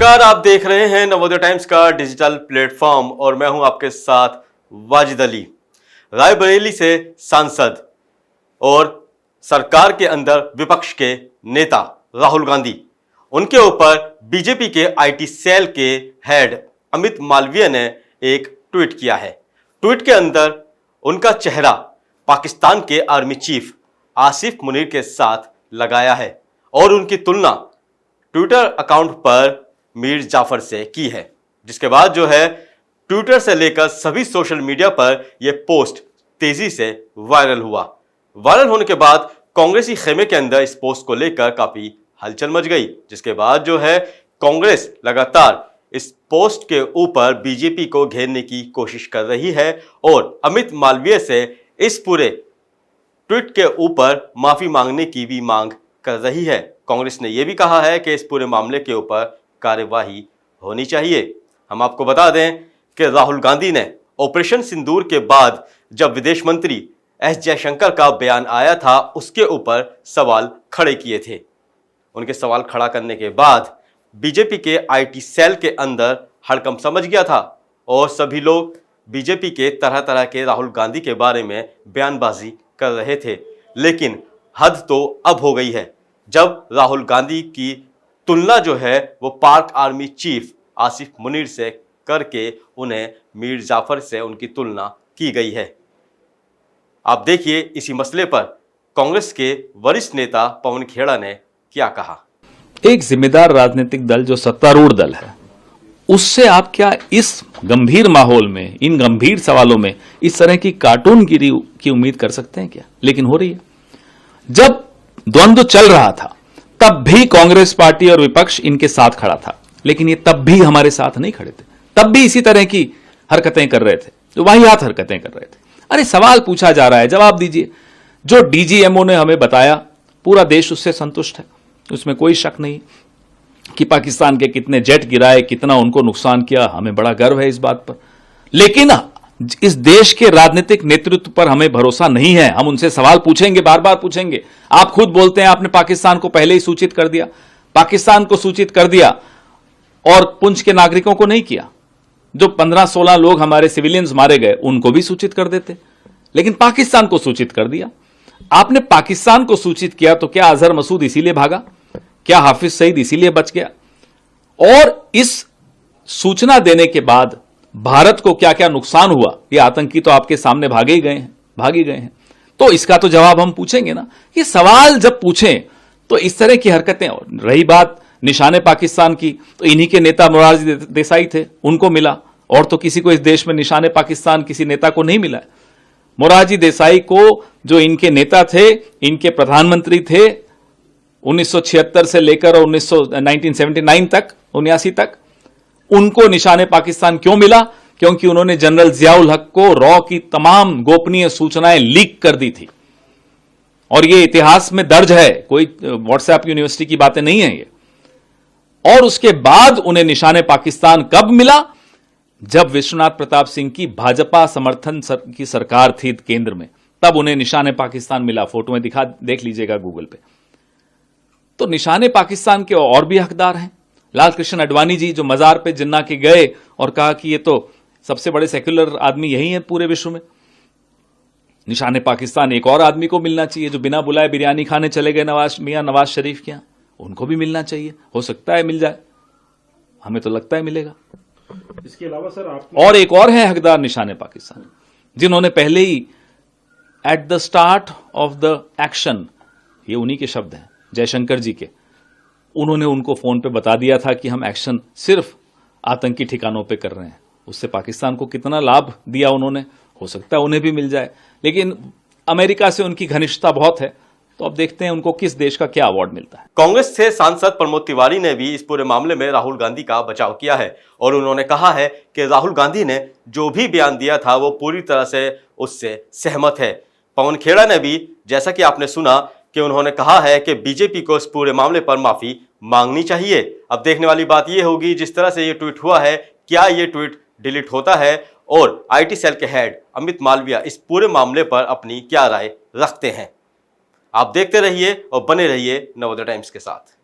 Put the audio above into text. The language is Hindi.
नमस्कार, आप देख रहे हैं नवोदय टाइम्स का डिजिटल प्लेटफॉर्म और मैं हूं आपके साथ वाजिद अली। रायबरेली से सांसद और सरकार के अंदर विपक्ष के नेता राहुल गांधी, उनके ऊपर बीजेपी के आईटी सेल के हेड अमित मालवीय ने एक ट्वीट किया है। ट्वीट के अंदर उनका चेहरा पाकिस्तान के आर्मी चीफ आसिफ मुनीर के साथ लगाया है और उनकी तुलना ट्विटर अकाउंट पर मीर जाफर से की है, जिसके बाद जो है ट्विटर से लेकर सभी सोशल मीडिया पर यह पोस्ट तेजी से वायरल हुआ। वायरल होने के बाद कांग्रेसी खेमे के अंदर इस पोस्ट को लेकर काफी हलचल मच गई, जिसके बाद जो है कांग्रेस लगातार इस पोस्ट के ऊपर बीजेपी को घेरने की कोशिश कर रही है और अमित मालवीय से इस पूरे ट्वीट के ऊपर माफी मांगने की भी मांग कर रही है। कांग्रेस ने यह भी कहा है कि इस पूरे मामले के ऊपर कार्यवाही होनी चाहिए। हम आपको बता दें कि राहुल गांधी ने ऑपरेशन सिंदूर के बाद जब विदेश मंत्री एस जयशंकर का बयान आया था, उसके ऊपर सवाल खड़े किए थे। उनके सवाल खड़ा करने के बाद बीजेपी के आईटी सेल के अंदर हड़कंप समझ गया था और सभी लोग बीजेपी के तरह तरह के राहुल गांधी के बारे में बयानबाजी कर रहे थे। लेकिन हद तो अब हो गई है जब राहुल गांधी की तुलना जो है वो पाक आर्मी चीफ आसिफ मुनीर से करके उन्हें मीर जाफर से उनकी तुलना की गई है। आप देखिए इसी मसले पर कांग्रेस के वरिष्ठ नेता पवन खेड़ा ने क्या कहा। एक जिम्मेदार राजनीतिक दल जो सत्तारूढ़ दल है, उससे आप क्या इस गंभीर माहौल में, इन गंभीर सवालों में इस तरह की कार्टूनगिरी की उम्मीद कर सकते हैं क्या? लेकिन हो रही है। जब द्वंद्व चल रहा था तब भी कांग्रेस पार्टी और विपक्ष इनके साथ खड़ा था, लेकिन ये तब भी हमारे साथ नहीं खड़े थे। तब भी इसी तरह की हरकतें कर रहे थे, जो वाहियात हरकतें कर रहे थे। अरे सवाल पूछा जा रहा है, जवाब दीजिए। जो डीजीएमओ ने हमें बताया, पूरा देश उससे संतुष्ट है, उसमें कोई शक नहीं कि पाकिस्तान के कितने जेट गिराए, कितना उनको नुकसान किया, हमें बड़ा गर्व है इस बात पर। लेकिन इस देश के राजनीतिक नेतृत्व पर हमें भरोसा नहीं है। हम उनसे सवाल पूछेंगे, बार बार पूछेंगे। आप खुद बोलते हैं आपने पाकिस्तान को पहले ही सूचित कर दिया, पाकिस्तान को सूचित कर दिया और पुंछ के नागरिकों को नहीं किया। जो 15-16 लोग हमारे सिविलियंस मारे गए उनको भी सूचित कर देते, लेकिन पाकिस्तान को सूचित कर दिया। आपने पाकिस्तान को सूचित किया तो क्या अजहर मसूद इसीलिए भागा? क्या हाफिज सईद इसीलिए बच गया? और इस सूचना देने के बाद भारत को क्या क्या नुकसान हुआ, ये आतंकी तो आपके सामने भाग ही गए हैं। तो इसका तो जवाब हम पूछेंगे ना। ये सवाल जब पूछें तो इस तरह की हरकतें। रही बात निशाने पाकिस्तान की, तो इन्हीं के नेता मोरारजी देसाई थे, उनको मिला। और तो किसी को इस देश में निशाने पाकिस्तान किसी नेता को नहीं मिला है। मोरारजी देसाई को, जो इनके नेता थे, इनके प्रधानमंत्री थे 1976 से लेकर 1979 तक, 79 तक, उनको निशाने पाकिस्तान क्यों मिला? क्योंकि उन्होंने जनरल जियाउल हक को रॉ की तमाम गोपनीय सूचनाएं लीक कर दी थी। और ये इतिहास में दर्ज है, कोई व्हाट्सएप यूनिवर्सिटी की बातें नहीं है ये। और उसके बाद उन्हें निशाने पाकिस्तान कब मिला? जब विश्वनाथ प्रताप सिंह की भाजपा समर्थन की सरकार थी केंद्र में, तब उन्हें निशाने पाकिस्तान मिला। फोटो में देख लीजिएगा गूगल पे। तो निशाने पाकिस्तान के और भी हकदार हैं। लाल कृष्ण आडवाणी जी, जो मजार पे जिन्ना के गए और कहा कि ये तो सबसे बड़े सेक्युलर आदमी यही है पूरे विश्व में। निशाने पाकिस्तान एक और आदमी को मिलना चाहिए, जो बिना बुलाए बिरयानी खाने चले गए मियां नवाज शरीफ के यहां, उनको भी मिलना चाहिए। हो सकता है मिल जाए, हमें तो लगता है मिलेगा। इसके अलावा सर और एक और है हकदार निशाने पाकिस्तान, जिन्होंने पहले ही at the start of the action, ये उन्हीं के शब्द हैं, जयशंकर जी के, उन्होंने उनको फोन पे बता दिया था कि हम एक्शन सिर्फ आतंकी ठिकानों पे कर रहे हैं। उससे पाकिस्तान को कितना लाभ दिया उन्होंने, हो सकता है उन्हें भी मिल जाए। लेकिन अमेरिका से उनकी घनिष्ठता बहुत है, तो अब देखते हैं उनको किस देश का क्या अवार्ड मिलता है। कांग्रेस से सांसद प्रमोद तिवारी ने भी इस पूरे मामले में राहुल गांधी का बचाव किया है और उन्होंने कहा है कि राहुल गांधी ने जो भी बयान दिया था वो पूरी तरह से उससे सहमत है। पवन खेड़ा ने भी, जैसा कि आपने सुना, कि उन्होंने कहा है कि बीजेपी को इस पूरे मामले पर माफी मांगनी चाहिए। अब देखने वाली बात यह होगी, जिस तरह से ये ट्वीट हुआ है, क्या ये ट्वीट डिलीट होता है और आईटी सेल के हेड अमित मालवीय इस पूरे मामले पर अपनी क्या राय रखते हैं। आप देखते रहिए और बने रहिए नवोदय टाइम्स के साथ।